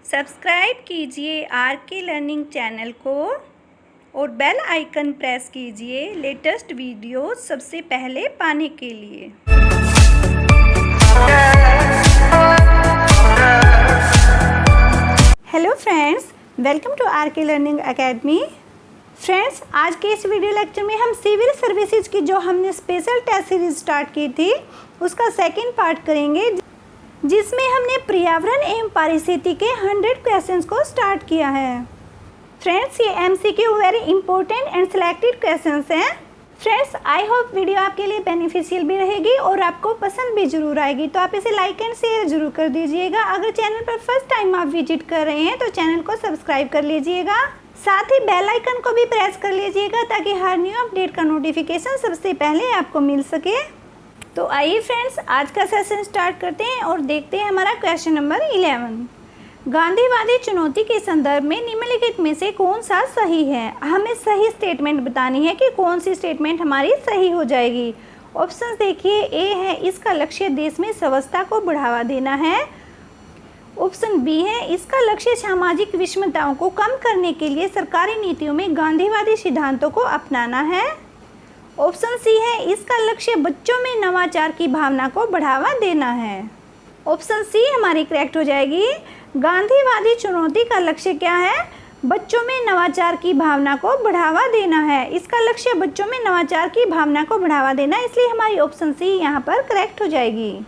Subscribe कीजिए are K learning channel को और बेल आइकन प्रेस कीजिए लेटेस्ट वीडियो सबसे पहले पाने के लिए। Hello friends, welcome to R K learning academy. Friends, आज के इस वीडियो लेक्चर में हम सिविल सर्विसेज की जो हमने स्पेशल टेस्ट सीरीज स्टार्ट की थी उसका सेकंड पार्ट करेंगे, जिसमें हमने पर्यावरण एवं पारिस्थितिकी के 100 क्वेश्चंस को स्टार्ट किया है। फ्रेंड्स, ये MCQ very important and selected questions हैं। फ्रेंड्स, आई होप वीडियो आपके लिए बेनिफिशियल भी रहेगी और आपको पसंद भी जरूर आएगी, तो आप इसे लाइक एंड शेयर जरूर कर दीजिएगा। अगर चैनल पर फर्स्ट टाइम आप विजिट कर रहे हैं तो चैनल को सब्सक्राइब कर लीजिएगा, साथ ही बेल आइकन को भी प्रेस कर लीजिएगा ताकि हर न्यू अपडेट का नोटिफिकेशन सबसे पहले आपको मिल सके। तो आइए फ्रेंड्स, आज का सेशन स्टार्ट करते हैं और देखते हैं हमारा क्वेश्चन नंबर 11। गांधीवादी चुनौती के संदर्भ में निम्नलिखित में से कौन सा सही है? हमें सही स्टेटमेंट बतानी है कि कौन सी स्टेटमेंट हमारी सही हो जाएगी। ऑप्शंस देखिए, ए है इसका लक्ष्य देश में व्यवस्था को बढ़ावा देना है। ऑप्शन बी है इसका लक्ष्य सामाजिक विषमताओं को कम करने के लिए सरकारी नीतियों में गांधीवादी सिद्धांतों को अपनाना है। ऑप्शन सी है इसका लक्ष्य बच्चों में नवाचार की भावना को बढ़ावा देना है। ऑप्शन सी हमारी करेक्ट हो जाएगी। गांधीवादी चुनौती का लक्ष्य क्या है? बच्चों में नवाचार की भावना को बढ़ावा देना है। इसका लक्ष्य बच्चों में नवाचार की भावना को बढ़ावा देना, इसलिए हमारी ऑप्शन सी यहाँ पर करेक्ट हो जाएगी।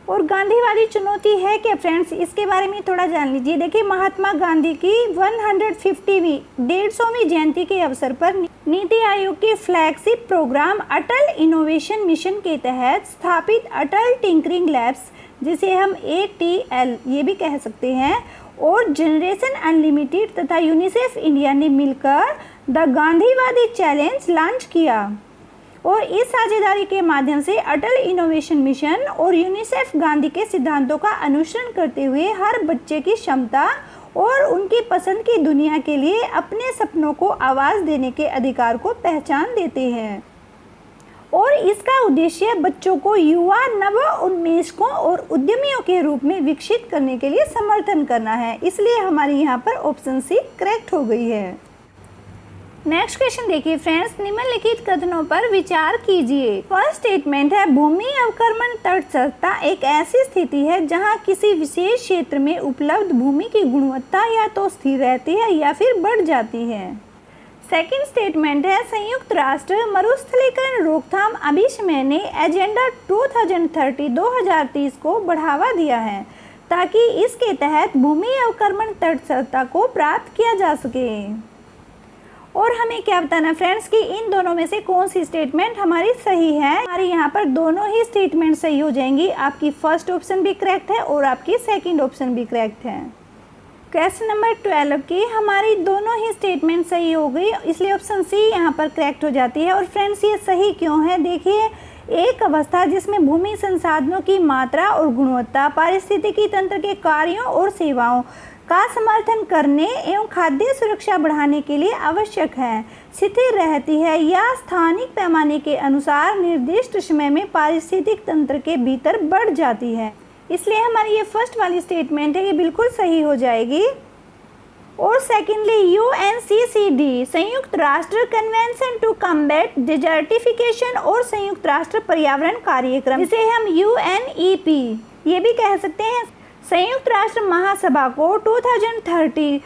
और गांधीवादी चुनौती है क्या फ्रेंड्स, इसके बारे में थोड़ा जान लीजिए। देखिए, महात्मा गांधी की 150वीं जयंती के अवसर पर नीति आयोग के फ्लैगशिप प्रोग्राम अटल इनोवेशन मिशन के तहत स्थापित अटल टिंकरिंग लैब्स, जिसे हम ATL ये भी कह सकते हैं, और जनरेशन अनलिमिटेड तथा यूनिसेफ इंडिया ने मिलकर द गांधीवादी चैलेंज लॉन्च किया। और इस साझेदारी के माध्यम से अटल इनोवेशन मिशन और यूनिसेफ गांधी के सिद्धांतों का अनुसरण करते हुए हर बच्चे की क्षमता और उनकी पसंद की दुनिया के लिए अपने सपनों को आवाज़ देने के अधिकार को पहचान देते हैं। और इसका उद्देश्य बच्चों को युवा नव उन्मेषकों और उद्यमियों के रूप में विकसित करने के लिए समर्थन करना है, इसलिए हमारी यहाँ पर ऑप्शन सी करेक्ट हो गई है। नेक्स्ट क्वेश्चन देखिए फ्रेंड्स, निम्नलिखित कथनों पर विचार कीजिए। फर्स्ट स्टेटमेंट है भूमि अवक्रमण तटस्थता एक ऐसी स्थिति है जहां किसी विशेष क्षेत्र में उपलब्ध भूमि की गुणवत्ता या तो स्थिर रहती है या फिर बढ़ जाती है। सेकंड स्टेटमेंट है संयुक्त राष्ट्र मरुस्थलीकरण रोकथाम अभियान ने एजेंडा 2030 को बढ़ावा दिया है ताकि इसके तहत भूमि अवक्रमण तटस्थता को प्राप्त किया जा सके। और हमें क्या बताना फ्रेंड्स कि इन दोनों में से कौन सी स्टेटमेंट हमारी सही है। हमारी यहाँ पर दोनों ही स्टेटमेंट सही हो जाएंगी। आपकी फर्स्ट ऑप्शन भी करेक्ट है और आपकी सेकंड ऑप्शन भी करेक्ट है। क्वेश्चन नंबर 12 की हमारी दोनों ही स्टेटमेंट सही हो गई, इसलिए ऑप्शन सी यहाँ पर करेक्ट हो जाती है। और फ्रेंड्स, ये सही क्यों है? देखिए, एक अवस्था जिसमें भूमि संसाधनों की मात्रा और गुणवत्ता पारिस्थितिकी तंत्र के कार्यों और सेवाओं का समर्थन करने एवं खाद्य सुरक्षा बढ़ाने के लिए आवश्यक है, स्थिर रहती है या स्थानिक पैमाने के अनुसार निर्दिष्ट समय में पारिस्थितिक तंत्र के भीतर बढ़ जाती है, इसलिए हमारी ये फर्स्ट वाली स्टेटमेंट है, ये बिल्कुल सही हो जाएगी। और सेकेंडली UNCCD संयुक्त राष्ट्र कन्वेंशन टू कम्बैट डिजर्टिफिकेशन और संयुक्त राष्ट्र पर्यावरण कार्यक्रम, जिसे हम UNEP ये भी कह सकते हैं, संयुक्त राष्ट्र महासभा को 2030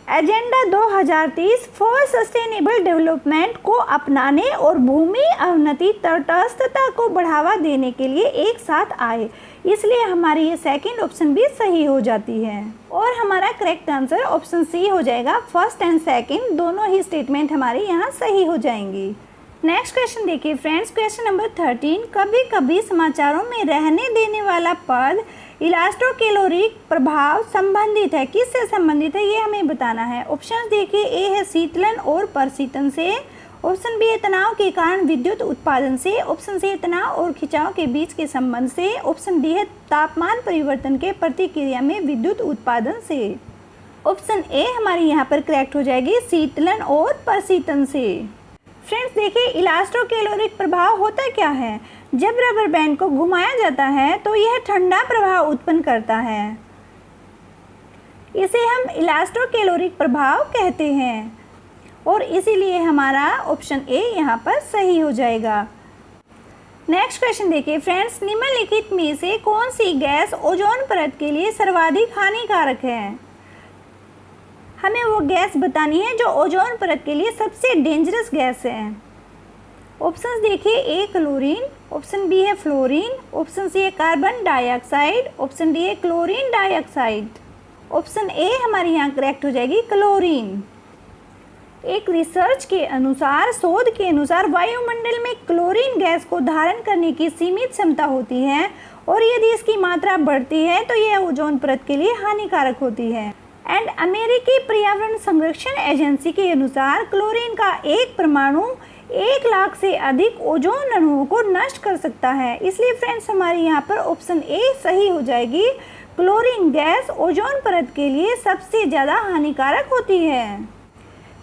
एजेंडा 2030 फॉर सस्टेनेबल डेवलपमेंट को अपनाने और भूमि अवनति तटस्थता को बढ़ावा देने के लिए एक साथ आए, इसलिए हमारी ये सेकंड ऑप्शन भी सही हो जाती है। और हमारा करेक्ट आंसर ऑप्शन सी हो जाएगा। फर्स्ट एंड सेकंड दोनों ही स्टेटमेंट हमारी यहाँ सही हो जाएंगी। नेक्स्ट क्वेश्चन देखिए फ्रेंड्स, क्वेश्चन नंबर 13। कभी कभी समाचारों में रहने देने वाला पद इलास्टोकैलोरिक प्रभाव संबंधित है, किससे संबंधित है ये हमें बताना है। ऑप्शन देखिए, ए है शीतलन और परशीतन से। ऑप्शन बी है तनाव के कारण विद्युत उत्पादन से। ऑप्शन सी है तनाव और खिंचाव के बीच के संबंध से। ऑप्शन डी है तापमान परिवर्तन के प्रतिक्रिया में विद्युत उत्पादन से। ऑप्शन ए हमारी यहाँ पर करेक्ट हो जाएगी, शीतलन और परशीतन से। फ्रेंड्स देखिए, इलास्टोकैलोरिक प्रभाव होता क्या है? जब रबर बैंड को घुमाया जाता है तो यह ठंडा प्रभाव उत्पन्न करता है। इसे हम इलास्टोकैलोरिक प्रभाव कहते हैं और इसीलिए हमारा ऑप्शन ए यहाँ पर सही हो जाएगा। नेक्स्ट क्वेश्चन देखिए फ्रेंड्स, निम्नलिखित में से कौन सी गैस ओजोन परत के लिए सर्वाधिक हानिकारक है? हमें वो गैस बतानी है जो ओजोन परत के लिए सबसे डेंजरस गैस है। ऑप्शंस देखिए, ए क्लोरीन, ऑप्शन बी है फ्लोरीन, ऑप्शन सी है कार्बन डाइऑक्साइड, ऑप्शन डी है क्लोरीन डाइऑक्साइड। ऑप्शन ए हमारी यहाँ करेक्ट हो जाएगी क्लोरीन। एक रिसर्च के अनुसार, शोध के अनुसार वायुमंडल में क्लोरीन गैस को धारण करने की सीमित क्षमता होती है और यदि इसकी मात्रा बढ़ती है तो यह ओजोन परत के लिए हानिकारक होती है। एंड अमेरिकी पर्यावरण संरक्षण एजेंसी के अनुसार क्लोरीन का एक परमाणु 1 लाख से अधिक ओजोन अणुओं को नष्ट कर सकता है। इसलिए फ्रेंड्स हमारे यहाँ पर ऑप्शन ए सही हो जाएगी। क्लोरीन गैस ओजोन परत के लिए सबसे ज़्यादा हानिकारक होती है।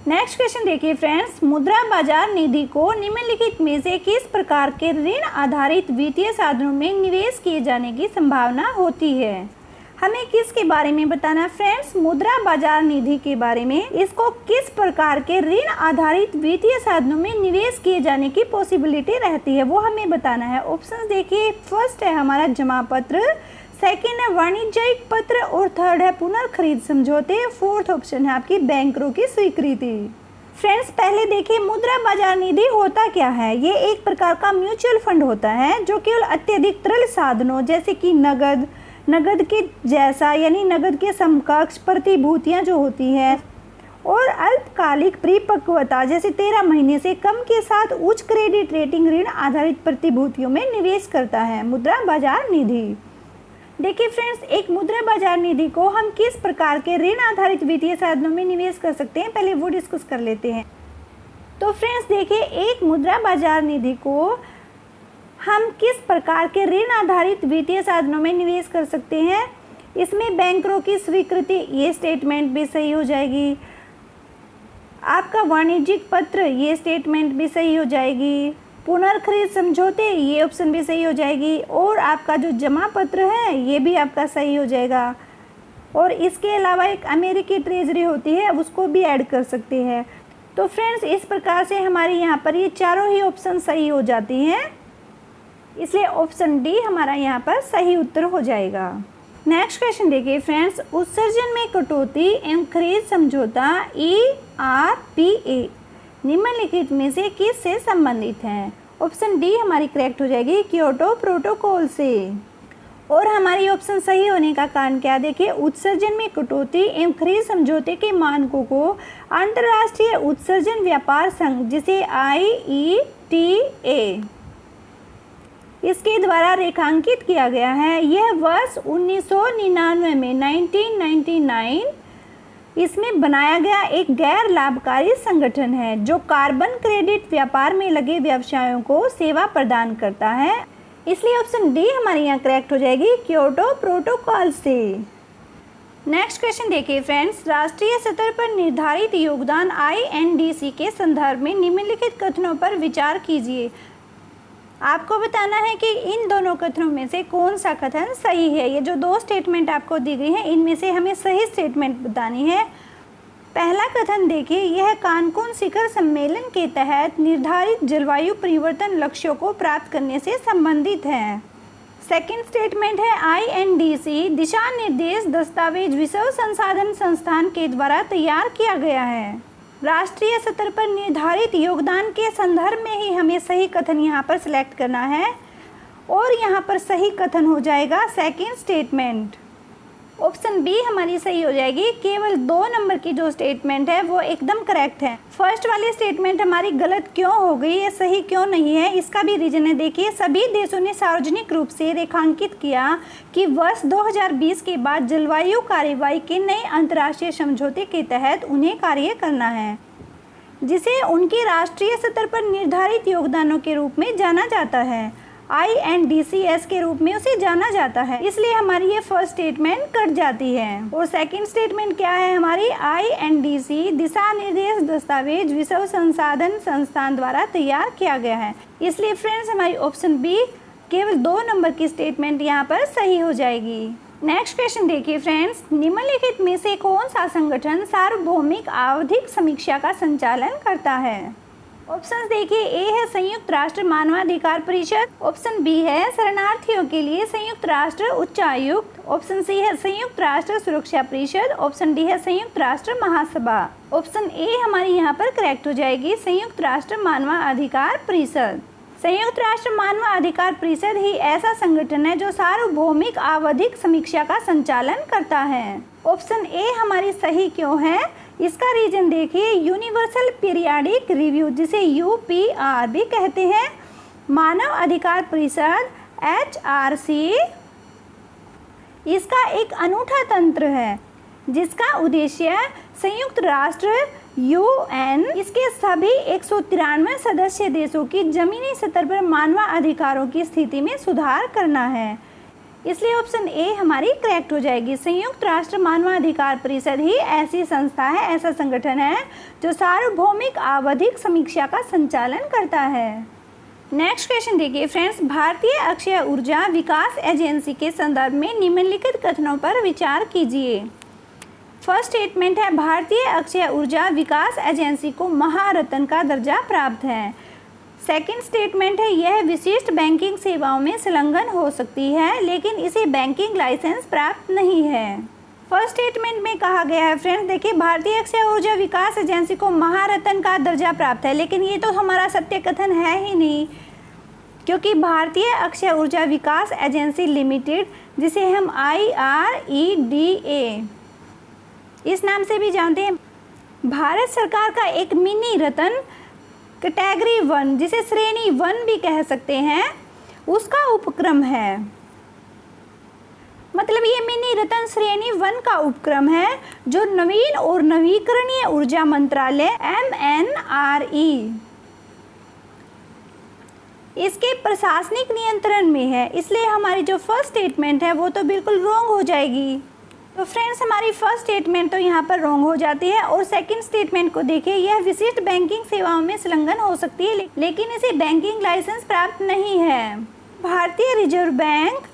नेक्स्ट क्वेश्चन देखिए फ्रेंड्स, मुद्रा बाजार निधि को निम्नलिखित में से किस प्रकार के ऋण आधारित वित्तीय साधनों में निवेश किए जाने की संभावना होती है? हमें किसके बारे में बताना फ्रेंड्स? मुद्रा बाजार निधि के बारे में। इसको किस प्रकार के ऋण आधारित वित्तीय साधनों में निवेश किए जाने की पॉसिबिलिटी रहती है वो हमें बताना है। ऑप्शंस देखिए, फर्स्ट है हमारा जमा पत्र, सेकेंड है वाणिज्यिक पत्र और थर्ड है पुनर्खरीद समझौते, फोर्थ ऑप्शन है आपकी बैंकरों की स्वीकृति। फ्रेंड्स पहले देखिए मुद्रा बाजार निधि होता क्या है। ये एक प्रकार का म्यूचुअल फंड होता है जो केवल अत्यधिक तरल साधनों जैसे कि नगद के जैसा यानी नगद के समकक्ष प्रतिभूतियां जो होती है और अल्पकालिक परिपक्वता जैसे 13 महीने से कम के साथ उच्च क्रेडिट रेटिंग ऋण आधारित प्रतिभूतियों में निवेश करता है मुद्रा बाजार निधि। देखिए फ्रेंड्स, एक मुद्रा बाजार निधि को हम किस प्रकार के ऋण आधारित वित्तीय साधनों में निवेश कर सकते हैं, पहले वो डिस्कस कर लेते हैं। तो फ्रेंड्स देखिए, एक मुद्रा बाजार निधि को हम किस प्रकार के ऋण आधारित वित्तीय साधनों में निवेश कर सकते हैं। इसमें बैंकरों की स्वीकृति, ये स्टेटमेंट भी सही हो जाएगी। आपका वाणिज्यिक पत्र, ये स्टेटमेंट भी सही हो जाएगी। पुनर्खरीद समझौते, ये ऑप्शन भी सही हो जाएगी और आपका जो जमा पत्र है ये भी आपका सही हो जाएगा। और इसके अलावा एक अमेरिकी ट्रेजरी होती है उसको भी ऐड कर सकते हैं। तो फ्रेंड्स इस प्रकार से हमारे यहाँ पर ये चारों ही ऑप्शन सही हो जाती हैं, इसलिए ऑप्शन डी हमारा यहाँ पर सही उत्तर हो जाएगा। नेक्स्ट क्वेश्चन देखिए फ्रेंड्स, उत्सर्जन में कटौती एवं खरीद समझौता ERPA निम्नलिखित में से किस से संबंधित है? ऑप्शन डी हमारी करेक्ट हो जाएगी, क्योटो प्रोटोकॉल से। और हमारी ऑप्शन सही होने का कारण क्या? देखिए, उत्सर्जन में कटौती एवं खरीद समझौते के मानकों को अंतर्राष्ट्रीय उत्सर्जन व्यापार संघ जिसे IETA इसके द्वारा रेखांकित किया गया है। यह वर्ष 1999 में 1999 इसमें बनाया गया एक गैर लाभकारी संगठन है जो कार्बन क्रेडिट व्यापार में लगे व्यवसायों को सेवा प्रदान करता है। इसलिए ऑप्शन डी हमारी यहाँ करेक्ट हो जाएगी, क्योटो प्रोटोकॉल से। नेक्स्ट क्वेश्चन देखिए फ्रेंड्स, राष्ट्रीय स्तर पर निर्धारित योगदान INDC के संदर्भ में निम्नलिखित कथनों पर विचार कीजिए। आपको बताना है कि इन दोनों कथनों में से कौन सा कथन सही है। ये जो दो स्टेटमेंट आपको दी गई हैं इनमें से हमें सही स्टेटमेंट बतानी है। पहला कथन देखिए, यह कानकुन शिखर सम्मेलन के तहत निर्धारित जलवायु परिवर्तन लक्ष्यों को प्राप्त करने से संबंधित है। सेकंड स्टेटमेंट है, INDC दिशा निर्देश दस्तावेज विश्व संसाधन संस्थान के द्वारा तैयार किया गया है। राष्ट्रीय स्तर पर निर्धारित योगदान के संदर्भ में ही हमें सही कथन यहाँ पर सिलेक्ट करना है और यहाँ पर सही कथन हो जाएगा सेकंड स्टेटमेंट। ऑप्शन बी हमारी सही हो जाएगी। केवल 2 नंबर की जो स्टेटमेंट है वो एकदम करेक्ट है। फर्स्ट वाली स्टेटमेंट हमारी गलत क्यों हो गई है, सही क्यों नहीं है, इसका भी रीजन है। देखिए, सभी देशों ने सार्वजनिक रूप से रेखांकित किया कि वर्ष 2020 के बाद जलवायु कार्रवाई के नए अंतर्राष्ट्रीय समझौते के तहत उन्हें कार्य करना है, जिसे उनके राष्ट्रीय स्तर पर निर्धारित योगदानों के रूप में जाना जाता है। INDCS के रूप में उसे जाना जाता है। इसलिए हमारी ये फर्स्ट स्टेटमेंट कट जाती है। और सेकंड स्टेटमेंट क्या है हमारी, INDC दिशा निर्देश दस्तावेज विश्व संसाधन संस्थान द्वारा तैयार किया गया है। इसलिए फ्रेंड्स हमारी ऑप्शन बी केवल 2 नंबर की स्टेटमेंट यहाँ पर सही हो जाएगी। नेक्स्ट क्वेश्चन देखिए फ्रेंड्स, निम्नलिखित में से कौन सा संगठन सार्वभौमिक आवधिक समीक्षा का संचालन करता है? ऑप्शंस देखिए, ए है संयुक्त राष्ट्र मानवाधिकार परिषद, ऑप्शन बी है शरणार्थियों के लिए संयुक्त राष्ट्र उच्चायुक्त, ऑप्शन सी है संयुक्त राष्ट्र सुरक्षा परिषद, ऑप्शन डी है संयुक्त राष्ट्र महासभा। ऑप्शन ए हमारी यहाँ पर करेक्ट हो जाएगी, संयुक्त राष्ट्र मानवाधिकार परिषद। संयुक्त राष्ट्र मानवाधिकार परिषद ही ऐसा संगठन है जो सार्वभौमिक आवधिक समीक्षा का संचालन करता है। ऑप्शन ए हमारी सही क्यों है? इसका रीजन देखिए, यूनिवर्सल पीरियाडिक रिव्यू जिसे यूपीआर भी कहते हैं, मानव अधिकार परिषद HRC, इसका एक अनूठा तंत्र है जिसका उद्देश्य संयुक्त राष्ट्र UN इसके सभी 193 सदस्य देशों की जमीनी स्तर पर मानवाधिकारों की स्थिति में सुधार करना है। इसलिए ऑप्शन ए हमारी करेक्ट हो जाएगी। संयुक्त राष्ट्र मानवाधिकार परिषद ही ऐसी संस्था है, ऐसा संगठन है जो सार्वभौमिक आवधिक समीक्षा का संचालन करता है। नेक्स्ट क्वेश्चन देखिए फ्रेंड्स, भारतीय अक्षय ऊर्जा विकास एजेंसी के संदर्भ में निम्नलिखित कथनों पर विचार कीजिए। फर्स्ट स्टेटमेंट है, भारतीय अक्षय ऊर्जा विकास एजेंसी को महारत्न का दर्जा प्राप्त है। सेकंड स्टेटमेंट है, यह विशिष्ट बैंकिंग सेवाओं में संलग्न हो सकती है लेकिन इसे बैंकिंग लाइसेंस प्राप्त नहीं है। फर्स्ट स्टेटमेंट में कहा गया है फ्रेंड्स, देखिए भारतीय अक्षय ऊर्जा विकास एजेंसी को महारत्न का दर्जा प्राप्त है, लेकिन ये तो हमारा सत्य कथन है ही नहीं, क्योंकि भारतीय अक्षय ऊर्जा विकास एजेंसी लिमिटेड, जिसे हम IREDA इस नाम से भी जानते हैं, भारत सरकार का एक मिनी रत्न कैटेगरी 1 जिसे श्रेणी 1 भी कह सकते हैं, उसका उपक्रम है। मतलब ये मिनी रत्न श्रेणी 1 का उपक्रम है जो नवीन और नवीकरणीय ऊर्जा मंत्रालय MNRE इसके प्रशासनिक नियंत्रण में है। इसलिए हमारी जो फर्स्ट स्टेटमेंट है वो तो बिल्कुल रॉन्ग हो जाएगी। तो फ्रेंड्स हमारी फर्स्ट स्टेटमेंट तो यहाँ पर रॉन्ग हो जाती है। और सेकंड स्टेटमेंट को देखिए, यह विशिष्ट बैंकिंग सेवाओं में संलग्न हो सकती है लेकिन इसे बैंकिंग लाइसेंस प्राप्त नहीं है। भारतीय रिजर्व बैंक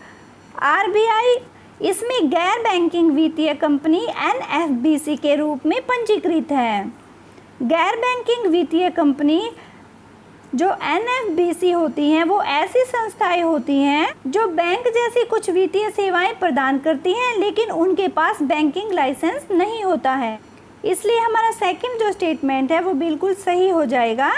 RBI इसमें गैर बैंकिंग वित्तीय कंपनी NFBC के रूप में पंजीकृत है। गैर बैंकिंग वित्तीय कंपनी जो NFBC होती हैं वो ऐसी संस्थाएं होती हैं जो बैंक जैसी कुछ वित्तीय सेवाएं प्रदान करती हैं लेकिन उनके पास बैंकिंग लाइसेंस नहीं होता है। इसलिए हमारा सेकंड जो स्टेटमेंट है वो बिल्कुल सही हो जाएगा।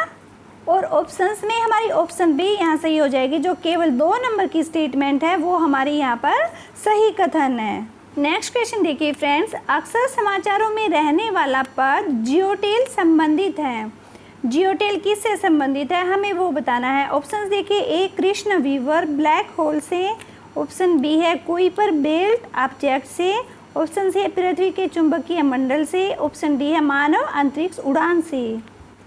और ऑप्शंस में हमारी ऑप्शन बी यहाँ सही हो जाएगी, जो केवल 2 नंबर की स्टेटमेंट है वो हमारी यहाँ पर सही कथन है। नेक्स्ट क्वेश्चन देखिए फ्रेंड्स, अक्सर समाचारों में रहने वाला पद जियोटेल संबंधित है। जियोटेल किससे संबंधित है हमें वो बताना है। ऑप्शंस देखिए, ए कृष्ण वीवर ब्लैक होल से, ऑप्शन बी है कुइपर बेल्ट ऑब्जेक्ट से, ऑप्शन सी है पृथ्वी के चुंबकीय मंडल से, ऑप्शन डी है मानव अंतरिक्ष उड़ान से।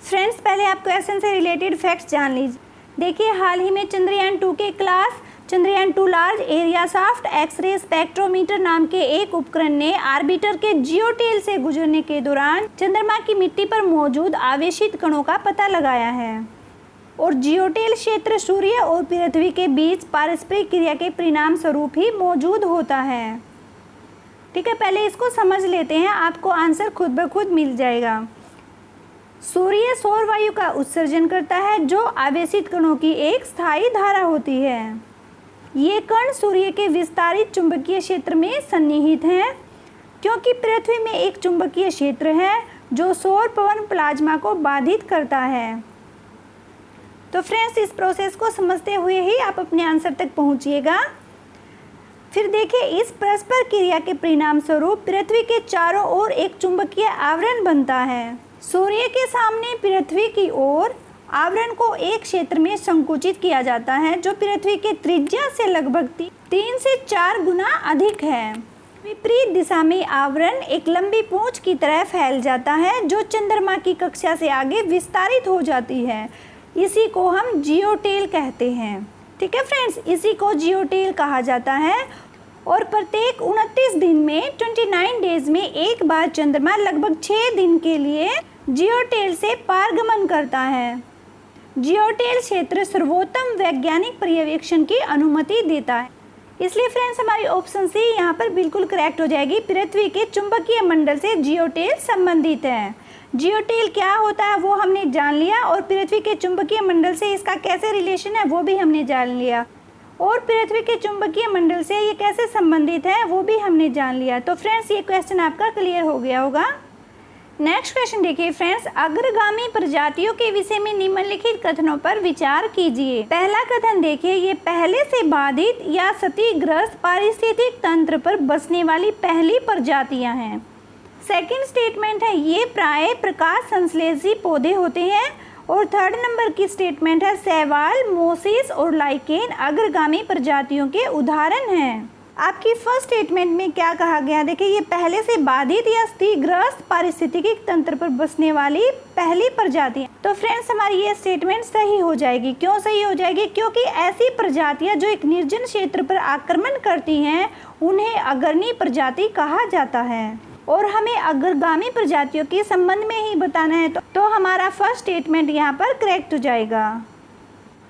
फ्रेंड्स पहले आप क्वेश्चन से रिलेटेड फैक्ट्स जान लीजिए। देखिए हाल ही में चंद्रयान 2 के class Chandrayaan 2 large area soft X-ray spectrometer नाम के एक उपकरण ने ऑर्बिटर के जियोटेल से गुजरने के दौरान चंद्रमा की मिट्टी पर मौजूद आवेशित कणों का पता लगाया है। और जियोटेल क्षेत्र सूर्य और पृथ्वी के बीच पारस्परिक क्रिया के परिणाम स्वरूप ही मौजूद होता है। ठीक है, पहले इसको समझ लेते हैं, आपको आंसर खुद ब खुद मिल जाएगा। सूर्य सौर वायु का उत्सर्जन करता है जो आवेशित कणों की एक स्थायी धारा होती है। ये कण सूर्य के विस्तारित चुंबकीय क्षेत्र में सन्निहित हैं। क्योंकि पृथ्वी में एक चुंबकीय क्षेत्र है जो सौर पवन प्लाज्मा को बाधित करता है। तो फ्रेंड्स इस प्रोसेस को समझते हुए ही आप अपने आंसर तक पहुंचिएगा। फिर देखिए, इस परस्पर क्रिया के परिणाम स्वरूप पृथ्वी के चारों ओर एक चुंबकीय आवरण बनता है। सूर्य के सामने पृथ्वी की ओर आवरण को एक क्षेत्र में संकुचित किया जाता है जो पृथ्वी के त्रिज्या से लगभग 3 से 4 गुना अधिक है। विपरीत दिशा में आवरण एक लंबी पूंछ की तरह फैल जाता है जो चंद्रमा की कक्षा से आगे विस्तारित हो जाती है। इसी को हम जियोटेल कहते हैं। ठीक है फ्रेंड्स, इसी को जियोटेल कहा जाता है। और प्रत्येक 29 दिन में 29 डेज में एक बार चंद्रमा लगभग 6 दिन के लिए जियोटेल से पारगमन करता है। जियोटेल क्षेत्र सर्वोत्तम वैज्ञानिक पर्यवेक्षण की अनुमति देता है। इसलिए फ्रेंड्स हमारी ऑप्शन सी यहाँ पर बिल्कुल करेक्ट हो जाएगी। पृथ्वी के चुंबकीय मंडल से जियोटेल संबंधित है। जियोटेल क्या होता है वो हमने जान लिया, और पृथ्वी के चुंबकीय मंडल से इसका कैसे रिलेशन है वो भी हमने जान लिया, और पृथ्वी के चुंबकीय मंडल से ये कैसे संबंधित है वो भी हमने जान लिया। तो फ्रेंड्स ये क्वेश्चन आपका क्लियर हो गया होगा। नेक्स्ट क्वेश्चन देखिए फ्रेंड्स, अग्रगामी प्रजातियों के विषय में निम्नलिखित कथनों पर विचार कीजिए। पहला कथन देखिए, ये पहले से बाधित या क्षतिग्रस्त पारिस्थितिक तंत्र पर बसने वाली पहली प्रजातियां हैं। सेकंड स्टेटमेंट है, ये प्राय प्रकाश संश्लेषी पौधे होते हैं। और थर्ड नंबर की स्टेटमेंट है, शैवाल, मोसिस और लाइकेन अग्रगामी प्रजातियों के उदाहरण हैं। आपकी फर्स्ट स्टेटमेंट में क्या कहा गया, देखिए ये पहले से बाधित या क्षतिग्रस्त पारिस्थितिकी तंत्र पर बसने वाली पहली प्रजाति। तो फ्रेंड्स हमारी ये स्टेटमेंट सही हो जाएगी। क्यों सही हो जाएगी? क्योंकि ऐसी प्रजातियां जो एक निर्जन क्षेत्र पर आक्रमण करती हैं उन्हें अग्रणी प्रजाति कहा जाता है, और हमें अग्रगामी प्रजातियों के संबंध में ही बताना है। तो हमारा फर्स्ट स्टेटमेंट यहाँ पर करेक्ट हो जाएगा।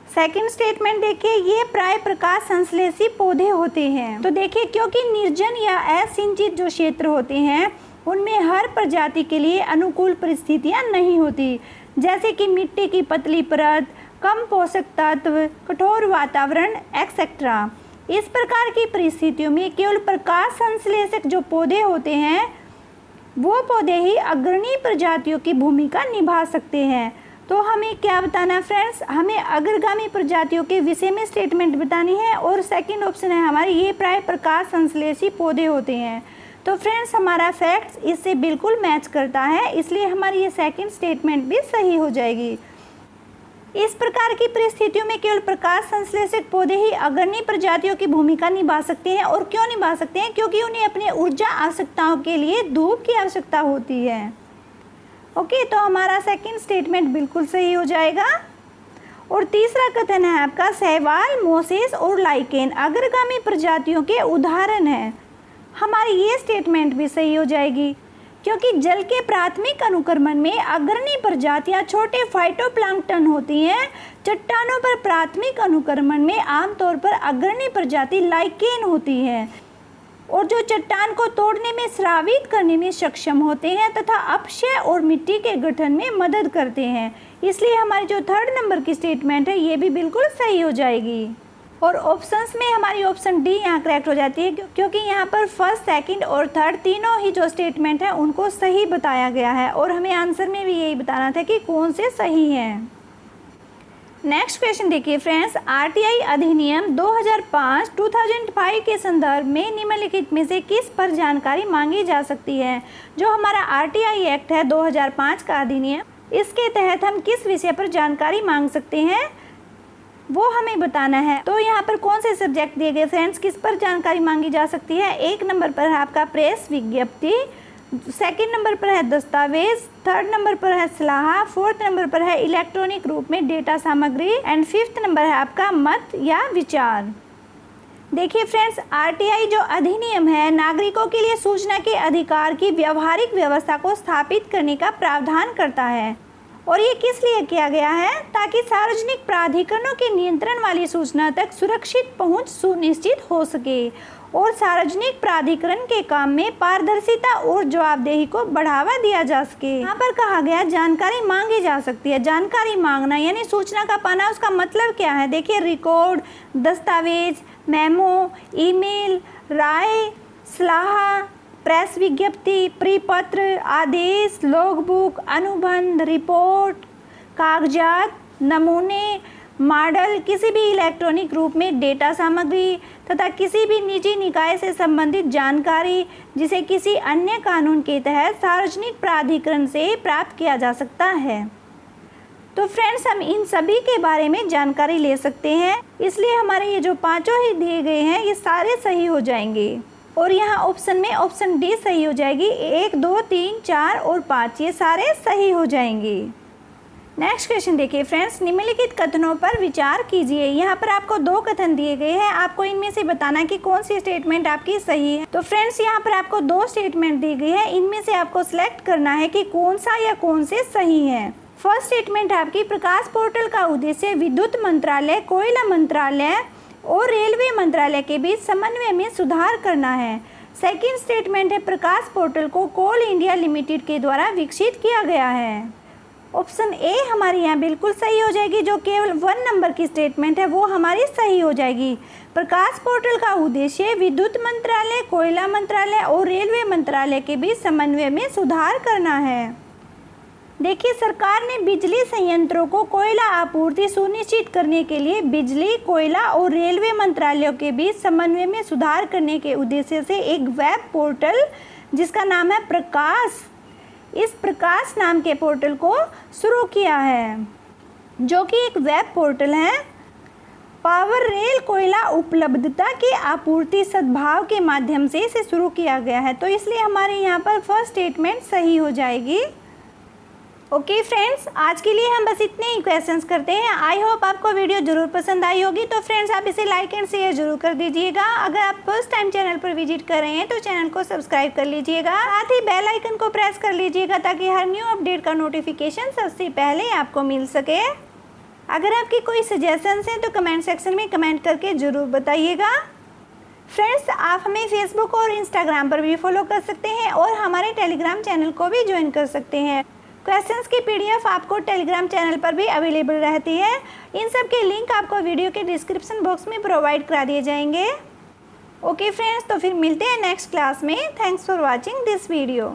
सेकंड स्टेटमेंट देखिए, ये प्राय प्रकाश संश्लेषी पौधे होते हैं। तो देखिए क्योंकि निर्जन या असिंचित जो क्षेत्र होते हैं उनमें हर प्रजाति के लिए अनुकूल परिस्थितियां नहीं होती, जैसे कि मिट्टी की पतली परत, कम पोषक तत्व, कठोर वातावरण एक्सेट्रा। इस प्रकार की परिस्थितियों में केवल प्रकाश संश्लेषक जो पौधे होते हैं वो पौधे ही अग्रणी प्रजातियों की भूमिका निभा सकते हैं। तो हमें क्या बताना है फ्रेंड्स, हमें अग्रगामी प्रजातियों के विषय में स्टेटमेंट बतानी है, और सेकंड ऑप्शन है हमारी, ये प्राय प्रकाश संश्लेषी पौधे होते हैं। तो फ्रेंड्स हमारा फैक्ट्स इससे बिल्कुल मैच करता है, इसलिए हमारी ये सेकंड स्टेटमेंट भी सही हो जाएगी। इस प्रकार की परिस्थितियों में केवल प्रकाश संश्लेषक पौधे ही अग्रणी प्रजातियों की भूमिका निभा सकते हैं। और क्यों निभा सकते हैं? क्योंकि उन्हें अपने ऊर्जा आवश्यकताओं के लिए धूप की आवश्यकता होती है। ओके, तो हमारा सेकंड स्टेटमेंट बिल्कुल सही हो जाएगा। और तीसरा कथन है आपका, शैवाल, मोसेस और लाइकेन अग्रगामी प्रजातियों के उदाहरण हैं। हमारी ये स्टेटमेंट भी सही हो जाएगी, क्योंकि जल के प्राथमिक अनुक्रमण में अग्रणी प्रजातियां छोटे फाइटोप्लैंक्टन होती हैं। चट्टानों पर प्राथमिक अनुक्रमण में आमतौर पर अग्रणी प्रजाति लाइकेन होती है, और जो चट्टान को तोड़ने में, स्रावित करने में सक्षम होते हैं तथा अपक्षय और मिट्टी के गठन में मदद करते हैं। इसलिए हमारी जो थर्ड नंबर की स्टेटमेंट है ये भी बिल्कुल सही हो जाएगी। और ऑप्शंस में हमारी ऑप्शन डी यहाँ करेक्ट हो जाती है, क्योंकि यहाँ पर फर्स्ट, सेकंड और थर्ड तीनों ही जो स्टेटमेंट है उनको सही बताया गया है, और हमें आंसर में भी यही बताना था कि कौन से सही हैं। नेक्स्ट क्वेश्चन देखिए फ्रेंड्स, आरटीआई अधिनियम 2005 के संदर्भ में निम्नलिखित में से किस पर जानकारी मांगी जा सकती है? जो हमारा आरटीआई एक्ट है 2005 का अधिनियम, इसके तहत हम किस विषय पर जानकारी मांग सकते हैं वो हमें बताना है। तो यहाँ पर कौन से सब्जेक्ट दिए गए फ्रेंड्स, किस पर जानकारी मांगी जा सकती है? एक नंबर पर है आपका प्रेस विज्ञप्ति, सेकंड नंबर पर है दस्तावेज, थर्ड नंबर पर है सलाह, फोर्थ नंबर पर है इलेक्ट्रॉनिक रूप में डेटा सामग्री, एंड फिफ्थ नंबर है आपका मत या विचार। देखिए फ्रेंड्स, आरटीआई जो अधिनियम है नागरिकों के लिए सूचना के अधिकार की व्यावहारिक व्यवस्था को स्थापित करने का प्रावधान करता है, और ये किस लिए किया गया है? ताकि सार्वजनिक प्राधिकरणों के नियंत्रण वाली सूचना तक सुरक्षित पहुंच सुनिश्चित हो सके, और सार्वजनिक प्राधिकरण के काम में पारदर्शिता और जवाबदेही को बढ़ावा दिया जा सके। यहाँ पर कहा गया जानकारी मांगी जा सकती है। जानकारी मांगना यानी सूचना का पाना, उसका मतलब क्या है? देखिए, रिकॉर्ड, दस्तावेज, मेमो, ईमेल, राय, सलाह, प्रेस विज्ञप्ति, परिपत्र, आदेश, लॉगबुक, अनुबंध, रिपोर्ट, कागजात, नमूने, मॉडल, किसी भी इलेक्ट्रॉनिक रूप में डेटा सामग्री तथा किसी भी निजी निकाय से संबंधित जानकारी जिसे किसी अन्य कानून के तहत सार्वजनिक प्राधिकरण से प्राप्त किया जा सकता है। तो फ्रेंड्स, हम इन सभी के बारे में जानकारी ले सकते हैं, इसलिए हमारे ये जो पांचों ही दिए गए हैं ये सारे सही हो जाएंगे। और यहाँ ऑप्शन में ऑप्शन डी सही हो जाएगी। 1, 2, 3, 4 और 5 ये सारे सही हो जाएंगे। नेक्स्ट क्वेश्चन देखिए फ्रेंड्स, निम्नलिखित कथनों पर विचार कीजिए। यहाँ पर आपको 2 कथन दिए गए हैं, आपको इनमें से बताना है कि कौन सी स्टेटमेंट आपकी सही है। तो फ्रेंड्स, यहाँ पर आपको 2 स्टेटमेंट दी गई है, इनमें से आपको सिलेक्ट करना है कि कौन सा या कौन से सही है। फर्स्ट स्टेटमेंट आपकी, प्रकाश पोर्टल का उद्देश्य विद्युत मंत्रालय, कोयला मंत्रालय, और रेलवे मंत्रालय के बीच समन्वय में सुधार करना है। सेकंड स्टेटमेंट है प्रकाश पोर्टल को कोल इंडिया लिमिटेड के द्वारा विकसित किया गया है। ऑप्शन ए हमारे यहाँ बिल्कुल सही हो जाएगी। जो केवल 1 नंबर की स्टेटमेंट है वो हमारी सही हो जाएगी। प्रकाश पोर्टल का उद्देश्य विद्युत मंत्रालय, कोयला मंत्रालय और रेलवे मंत्रालय के बीच समन्वय में सुधार करना है। देखिए, सरकार ने बिजली संयंत्रों को कोयला आपूर्ति सुनिश्चित करने के लिए बिजली, कोयला और रेलवे मंत्रालयों के बीच समन्वय में सुधार करने के उद्देश्य से एक वेब पोर्टल जिसका नाम है प्रकाश, इस प्रकाश नाम के पोर्टल को शुरू किया है, जो कि एक वेब पोर्टल है। पावर रेल कोयला उपलब्धता की आपूर्ति सद्भाव के माध्यम से इसे शुरू किया गया है, तो इसलिए हमारे यहाँ पर फर्स्ट स्टेटमेंट सही हो जाएगी। ओके फ्रेंड्स, आज के लिए हम बस इतने ही क्वेश्चंस करते हैं। आई होप आपको वीडियो जरूर पसंद आई होगी। तो फ्रेंड्स, आप इसे लाइक एंड शेयर जरूर कर दीजिएगा। अगर आप फर्स्ट टाइम चैनल पर विजिट कर रहे हैं तो चैनल को सब्सक्राइब कर लीजिएगा, साथ ही बेल आइकन को प्रेस कर लीजिएगा ताकि हर न्यू अपडेट का नोटिफिकेशन सबसे पहले आपको मिल सके। अगर आपकी कोई सजेशंस हैं तो कमेंट सेक्शन में कमेंट करके ज़रूर बताइएगा। फ्रेंड्स, आप हमें फेसबुक और इंस्टाग्राम पर भी फॉलो कर सकते हैं और हमारे टेलीग्राम चैनल को भी ज्वाइन कर सकते हैं। क्वेश्चंस की PDF आपको टेलीग्राम चैनल पर भी अवेलेबल रहती है। इन सब के लिंक आपको वीडियो के डिस्क्रिप्शन बॉक्स में प्रोवाइड करा दिए जाएंगे। ओके फ्रेंड्स, तो फिर मिलते हैं नेक्स्ट क्लास में। Thanks for watching this video.